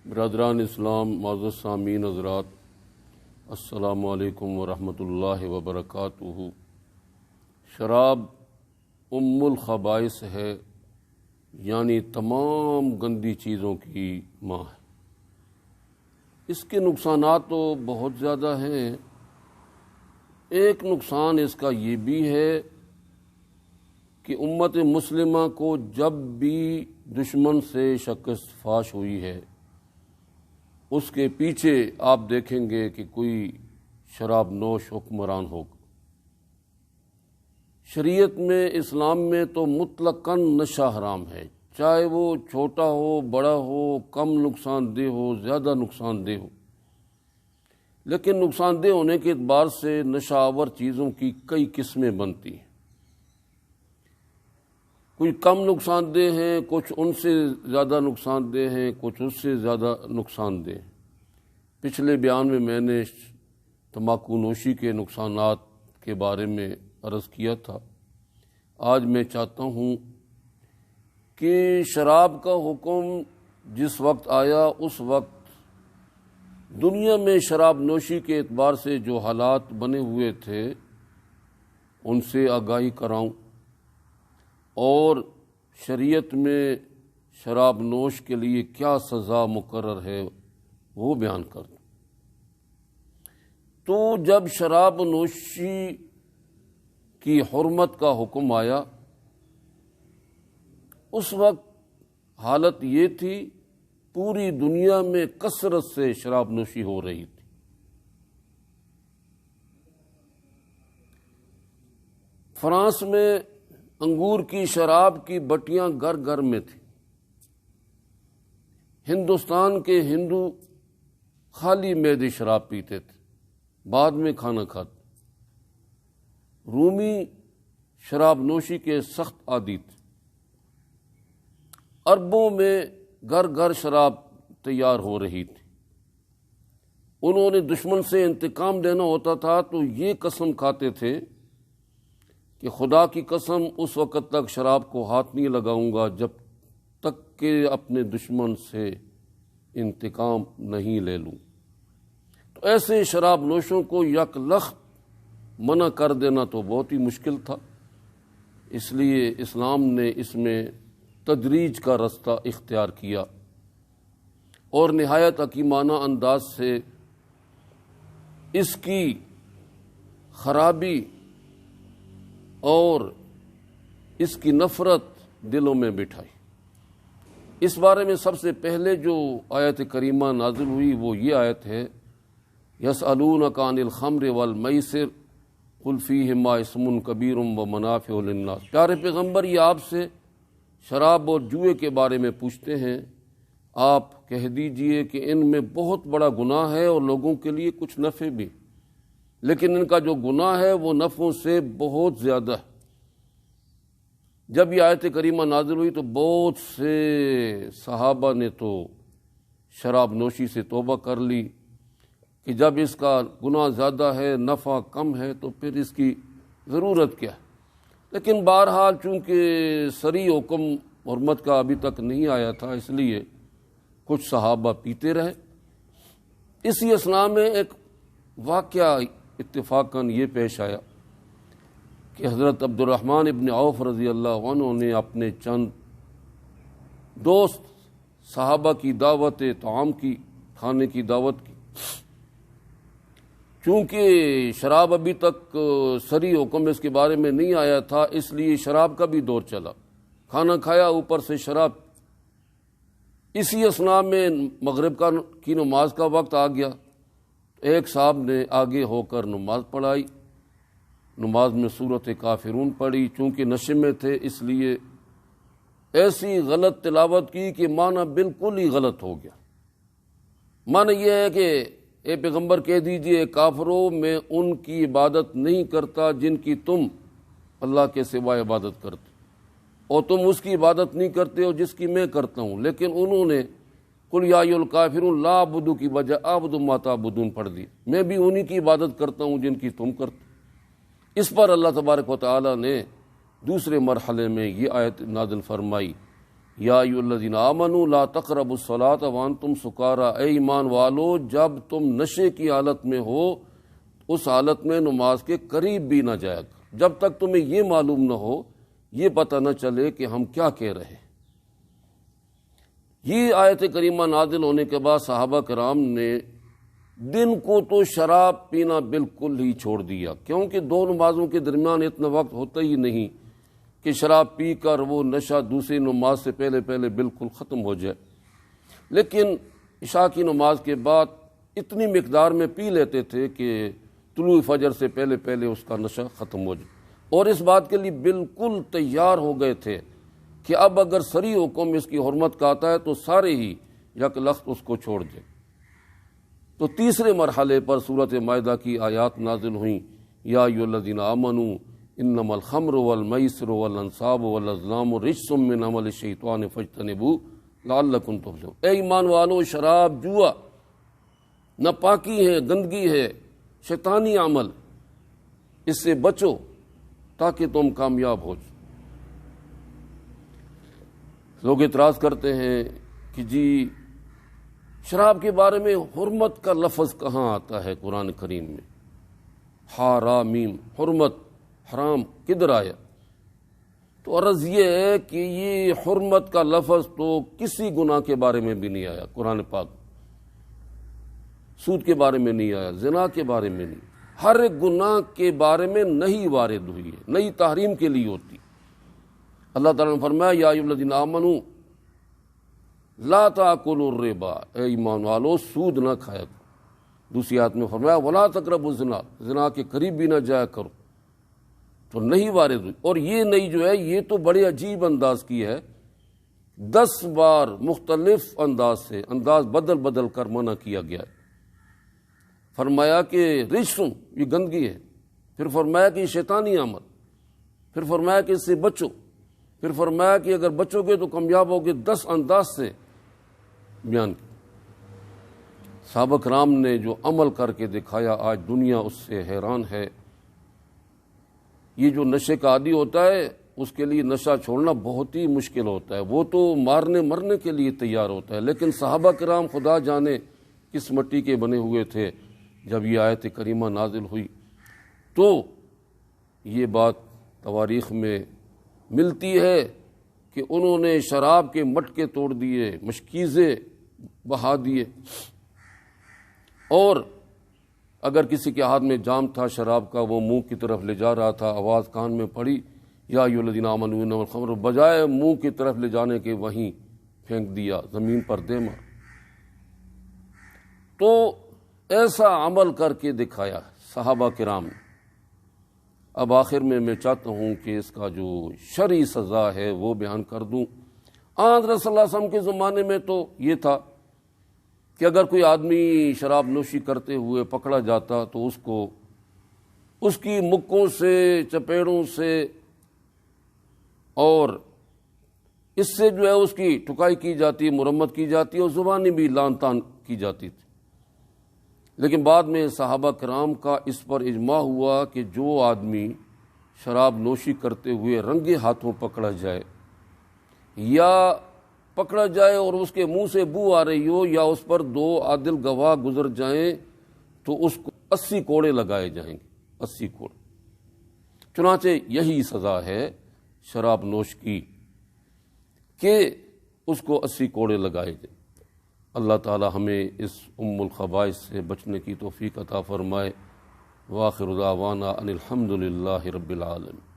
برادران اسلام، معزز سامعین حضرات، السلام علیکم ورحمۃ اللہ وبرکاتہ۔ شراب ام الخبائث ہے، یعنی تمام گندی چیزوں کی ماں ہے۔ اس کے نقصانات تو بہت زیادہ ہیں۔ ایک نقصان اس کا یہ بھی ہے کہ امت مسلمہ کو جب بھی دشمن سے شکست فاش ہوئی ہے، اس کے پیچھے آپ دیکھیں گے کہ کوئی شراب نوش حکمران ہوگا۔ شریعت میں، اسلام میں تو مطلقاً نشہ حرام ہے، چاہے وہ چھوٹا ہو، بڑا ہو، کم نقصان دہ ہو، زیادہ نقصان دہ ہو۔ لیکن نقصان دہ ہونے کے اعتبار سے نشہ آور چیزوں کی کئی قسمیں بنتی ہیں۔ کچھ کم نقصان دہ ہیں، کچھ ان سے زیادہ نقصان دہ ہیں، کچھ اس سے زیادہ نقصان دہ ہیں۔ پچھلے بیان میں میں نے تمباکو نوشی کے نقصانات کے بارے میں عرض کیا تھا۔ آج میں چاہتا ہوں کہ شراب کا حکم جس وقت آیا، اس وقت دنیا میں شراب نوشی کے اعتبار سے جو حالات بنے ہوئے تھے ان سے آگاہی کراؤں، اور شریعت میں شراب نوش کے لیے کیا سزا مقرر ہے وہ بیان کر دوں۔ تو جب شراب نوشی کی حرمت کا حکم آیا، اس وقت حالت یہ تھی، پوری دنیا میں کثرت سے شراب نوشی ہو رہی تھی۔ فرانس میں انگور کی شراب کی بٹیاں گھر گھر میں تھیں۔ ہندوستان کے ہندو خالی معدے شراب پیتے تھے، بعد میں کھانا کھاتے۔ رومی شراب نوشی کے سخت عادی تھے۔ عربوں میں گھر گھر شراب تیار ہو رہی تھی۔ انہوں نے دشمن سے انتقام لینا ہوتا تھا تو یہ قسم کھاتے تھے کہ خدا کی قسم اس وقت تک شراب کو ہاتھ نہیں لگاؤں گا جب تک کہ اپنے دشمن سے انتقام نہیں لے لوں۔ تو ایسے شراب نوشوں کو یک لخت منع کر دینا تو بہت ہی مشکل تھا، اس لیے اسلام نے اس میں تدریج کا رستہ اختیار کیا اور نہایت حکیمانہ انداز سے اس کی خرابی اور اس کی نفرت دلوں میں بٹھائی۔ اس بارے میں سب سے پہلے جو آیت کریمہ نازل ہوئی وہ یہ آیت ہے، یسألونک عن الخمر والمیسر قل فیہما اسم کبیر ومنافع للناس۔ پیارے پیغمبر، یہ آپ سے شراب اور جوئے کے بارے میں پوچھتے ہیں، آپ کہہ دیجئے کہ ان میں بہت بڑا گناہ ہے اور لوگوں کے لیے کچھ نفع بھی، لیکن ان کا جو گناہ ہے وہ نفعوں سے بہت زیادہ ہے۔ جب یہ آیت کریمہ نازل ہوئی تو بہت سے صحابہ نے تو شراب نوشی سے توبہ کر لی کہ جب اس کا گناہ زیادہ ہے، نفع کم ہے، تو پھر اس کی ضرورت کیا ہے۔ لیکن بہرحال چونکہ صریح حکم حرمت کا ابھی تک نہیں آیا تھا، اس لیے کچھ صحابہ پیتے رہے۔ اسی اثناء میں ایک واقعہ اتفاقاً یہ پیش آیا کہ حضرت عبد الرحمن ابن عوف رضی اللہ عنہ نے اپنے چند دوست صحابہ کی دعوت طعام کی، کھانے کی دعوت کی۔ چونکہ شراب ابھی تک صریح حکم اس کے بارے میں نہیں آیا تھا، اس لیے شراب کا بھی دور چلا، کھانا کھایا اوپر سے شراب۔ اسی اثناء میں مغرب کی نماز کا وقت آ گیا، ایک صاحب نے آگے ہو کر نماز پڑھائی، نماز میں سورۃ کافرون پڑھی۔ چونکہ نشے میں تھے اس لیے ایسی غلط تلاوت کی کہ معنی بالکل ہی غلط ہو گیا۔ معنی یہ ہے کہ اے پیغمبر کہہ دیجئے، کافروں میں ان کی عبادت نہیں کرتا جن کی تم اللہ کے سوائے عبادت کرتے، اور تم اس کی عبادت نہیں کرتے ہو جس کی میں کرتا ہوں۔ لیکن انہوں نے قل یا ایھا الکافرون لا اعبد کی بجائے اعبد ما تعبدون پڑھ دی، میں بھی انہی کی عبادت کرتا ہوں جن کی تم کرتے۔ اس پر اللہ تبارک و تعالی نے دوسرے مرحلے میں یہ آیت نازل فرمائی، یا ایھا الذین آمنوا لا تقربوا الصلاۃ وانتم سکارا، اے ایمان والو جب تم نشے کی حالت میں ہو اس حالت میں نماز کے قریب بھی نہ جایا کرو، جب تک تمہیں یہ معلوم نہ ہو، یہ پتہ نہ چلے کہ ہم کیا کہہ رہے ہیں۔ یہ آیت کریمہ نازل ہونے کے بعد صحابہ کرام نے دن کو تو شراب پینا بالکل ہی چھوڑ دیا، کیونکہ دو نمازوں کے درمیان اتنا وقت ہوتا ہی نہیں کہ شراب پی کر وہ نشہ دوسری نماز سے پہلے پہلے بالکل ختم ہو جائے، لیکن عشاء کی نماز کے بعد اتنی مقدار میں پی لیتے تھے کہ طلوع فجر سے پہلے پہلے اس کا نشہ ختم ہو جائے، اور اس بات کے لیے بالکل تیار ہو گئے تھے کہ اب اگر صریح حکم اس کی حرمت کا آتا ہے تو سارے ہی یک لخت اس کو چھوڑ دیں۔ تو تیسرے مرحلے پر سورۃ مائدہ کی آیات نازل ہوئیں، یا ایھا الذین آمنوا انما الخمر والمیسر والانصاب والازلام رجس من عمل الشیطان فاجتنبوہ لعلکم تفلحون، اے ایمان والو شراب جوا ناپاکی ہے، گندگی ہے، شیطانی عمل، اس سے بچو تاکہ تم کامیاب ہو جاؤ۔ لوگ اعتراض کرتے ہیں کہ جی شراب کے بارے میں حرمت کا لفظ کہاں آتا ہے قرآن کریم میں؟ حرامیم، حرمت، حرام کدھر آیا؟ تو عرض یہ ہے کہ یہ حرمت کا لفظ تو کسی گناہ کے بارے میں بھی نہیں آیا قرآن پاک، سود کے بارے میں نہیں آیا، زنا کے بارے میں نہیں، ہر ایک گناہ کے بارے میں نہیں وارد ہوئی ہے، نئی تحریم کے لیے ہوتی۔ اللہ تعالیٰ نے فرمایا یا ایھا الذین آمنوا لا تاکلوا الربا، اے ایمان والو سود نہ کھایا کرو۔ دوسری آیت میں فرمایا ولا تقربوا الزنا، زنا کے قریب بھی نہ جایا کرو، تو نہیں وارد ہوئی۔ اور یہ نہیں جو ہے یہ تو بڑے عجیب انداز کی ہے، 10 بار مختلف انداز سے، انداز بدل بدل کر منع کیا گیا ہے۔ فرمایا کہ رجسن، یہ گندگی ہے، پھر فرمایا کہ یہ شیطانی عمل، پھر فرمایا کہ اس سے بچو، پھر فرمایا کہ اگر بچو گے تو کامیاب ہوگے، 10 انداز سے بیان کیا۔ صحابہ کرام نے جو عمل کر کے دکھایا آج دنیا اس سے حیران ہے۔ یہ جو نشے کا عادی ہوتا ہے اس کے لیے نشہ چھوڑنا بہت ہی مشکل ہوتا ہے، وہ تو مارنے مرنے کے لیے تیار ہوتا ہے، لیکن صحابہ کرام خدا جانے کس مٹی کے بنے ہوئے تھے۔ جب یہ آیت کریمہ نازل ہوئی تو یہ بات تواریخ میں ملتی ہے کہ انہوں نے شراب کے مٹکے توڑ دیے، مشکیزیں بہا دیے، اور اگر کسی کے ہاتھ میں جام تھا شراب کا وہ منہ کی طرف لے جا رہا تھا، آواز کان میں پڑی یا ایھا الذین آمنوا انما الخمر، بجائے منہ کی طرف لے جانے کے وہیں پھینک دیا، زمین پر دے مار۔ تو ایسا عمل کر کے دکھایا صحابہ کرام نے۔ اب آخر میں چاہتا ہوں کہ اس کا جو شرعی سزا ہے وہ بیان کر دوں۔ حضرت صلی اللہ علیہ وسلم کے زمانے میں تو یہ تھا کہ اگر کوئی آدمی شراب نوشی کرتے ہوئے پکڑا جاتا تو اس کو اس کی مکوں سے، چپیڑوں سے اور اس سے جو ہے اس کی ٹھکائی کی جاتی، مرمت کی جاتی، اور زبانی بھی لان تان کی جاتی تھی۔ لیکن بعد میں صحابہ کرام کا اس پر اجماع ہوا کہ جو آدمی شراب نوشی کرتے ہوئے رنگے ہاتھوں پکڑا جائے، یا پکڑا جائے اور اس کے منہ سے بو آ رہی ہو، یا اس پر 2 عادل گواہ گزر جائیں، تو اس کو 80 کوڑے لگائے جائیں گے، 80 کوڑے۔ چنانچہ یہی سزا ہے شراب نوش کی کہ اس کو 80 کوڑے لگائے جائیں۔ اللہ تعالی ہمیں اس الخبائث سے بچنے کی توفیق عطا فرمائے۔ وآخر دعوانا ان الحمد للہ رب العالمین۔